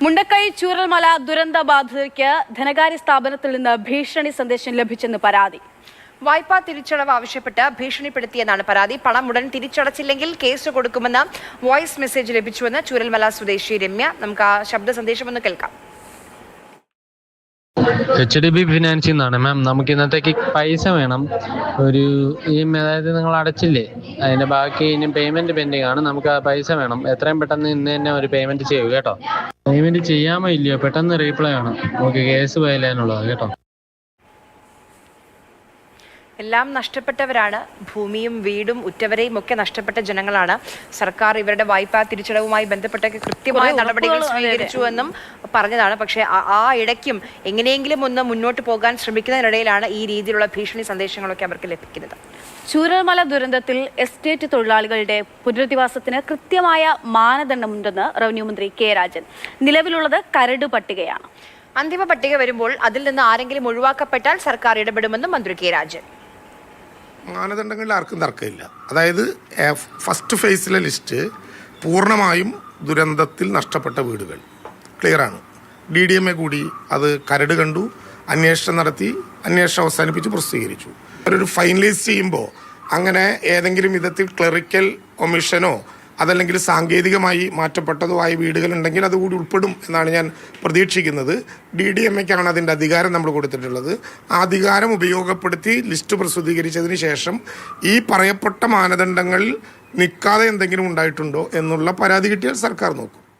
മുണ്ടക്കൈ ചൂരൽമല ദുരന്ത ബാധിതർക്ക് ധനകാര്യ സ്ഥാപനത്തിൽ നിന്ന് ഭീഷണി സന്ദേശം ലഭിച്ചെന്ന് പരാതി. വായ്പാ തിരിച്ചടവ് ആവശ്യപ്പെട്ട് ഭീഷണിപ്പെടുത്തിയെന്നാണ് പരാതി. പണം ഉടൻ തിരിച്ചടച്ചില്ലെങ്കിൽ കേസ് കൊടുക്കുമെന്ന് വോയിസ് മെസ്സേജ് ലഭിച്ചുവെന്ന് ചൂരൽമല സ്വദേശി രമ്യ. നമുക്ക് ആ ശബ്ദ സന്ദേശം ഒന്ന് കേൾക്കാം. HDB ഫിനാൻസിൽ നിന്നാണ് മാം. നമുക്ക് ഇന്നത്തേക്ക് പൈസ വേണം. അതായത് നിങ്ങൾ അടച്ചില്ലേ, അതിന്റെ ബാക്കി ഇനി പേയ്മെന്റ് പെൻഡിങ് ആണ്. നമുക്ക് ആ പൈസ വേണം. എത്രയും പെട്ടെന്ന് ഇന്ന് തന്നെ ഒരു പേയ്മെന്റ് ചെയ്യൂ കേട്ടോ. പേയ്മെന്റ് ചെയ്യാമോ ഇല്ലയോ പെട്ടെന്ന് റീപ്ലൈ ആണ്. നമുക്ക് കേസ് ഫയലാനുള്ളത് കേട്ടോ. എല്ലാം നഷ്ടപ്പെട്ടവരാണ്. ഭൂമിയും വീടും ഉറ്റവരെയും ഒക്കെ നഷ്ടപ്പെട്ട ജനങ്ങളാണ്. സർക്കാർ ഇവരുടെ വായ്പാ തിരിച്ചടവുമായി ബന്ധപ്പെട്ടൊക്കെ കൃത്യമായ നടപടികൾ സ്വീകരിച്ചുവെന്നും പറഞ്ഞതാണ്. പക്ഷേ ആ ഇടയ്ക്കും എങ്ങനെയെങ്കിലും ഒന്ന് മുന്നോട്ട് പോകാൻ ശ്രമിക്കുന്നതിനിടയിലാണ് ഈ രീതിയിലുള്ള ഭീഷണി സന്ദേശങ്ങളൊക്കെ അവർക്ക് ലഭിക്കുന്നത്. ചൂരൽമല ദുരന്തത്തിൽ എസ്റ്റേറ്റ് തൊഴിലാളികളുടെ പുനരധിവാസത്തിന് കൃത്യമായ മാനദണ്ഡമുണ്ടെന്ന് റവന്യൂ മന്ത്രി കെ രാജൻ. നിലവിലുള്ളത് കരട് പട്ടികയാണ്. അന്തിമ പട്ടിക വരുമ്പോൾ അതിൽ നിന്ന് ആരെങ്കിലും ഒഴിവാക്കപ്പെട്ടാൽ സർക്കാർ ഇടപെടുമെന്നും മന്ത്രി കെ രാജൻ. മാനദണ്ഡങ്ങളിൽ ആർക്കും തർക്കമില്ല. അതായത് ഫസ്റ്റ് ഫേസിലെ ലിസ്റ്റ് പൂർണ്ണമായും ദുരന്തത്തിൽ നഷ്ടപ്പെട്ട വീടുകൾ ക്ലിയറാണ്. DDMA കൂടി അത് കരട് കണ്ടു, അന്വേഷണം നടത്തി, അന്വേഷണം അവസാനിപ്പിച്ച് പ്രസിദ്ധീകരിച്ചു. ഒരു ഫൈനലൈസ് ചെയ്യുമ്പോൾ അങ്ങനെ ഏതെങ്കിലും വിധത്തിൽ ക്ലറിക്കൽ ഒമിഷനോ അതല്ലെങ്കിൽ സാങ്കേതികമായി മാറ്റപ്പെട്ടതോ ആയ വീടുകളുണ്ടെങ്കിൽ അതുകൂടി ഉൾപ്പെടും എന്നാണ് ഞാൻ പ്രതീക്ഷിക്കുന്നത്. DDMAക്കാണ് അതിൻ്റെ അധികാരം നമ്മൾ കൊടുത്തിട്ടുള്ളത്. ആ അധികാരം ഉപയോഗപ്പെടുത്തി ലിസ്റ്റ് പ്രസിദ്ധീകരിച്ചതിന് ശേഷം ഈ പറയപ്പെട്ട മാനദണ്ഡങ്ങളിൽ നിൽക്കാതെ എന്തെങ്കിലും ഉണ്ടായിട്ടുണ്ടോ എന്നുള്ള പരാതി കിട്ടിയാൽ സർക്കാർ നോക്കും.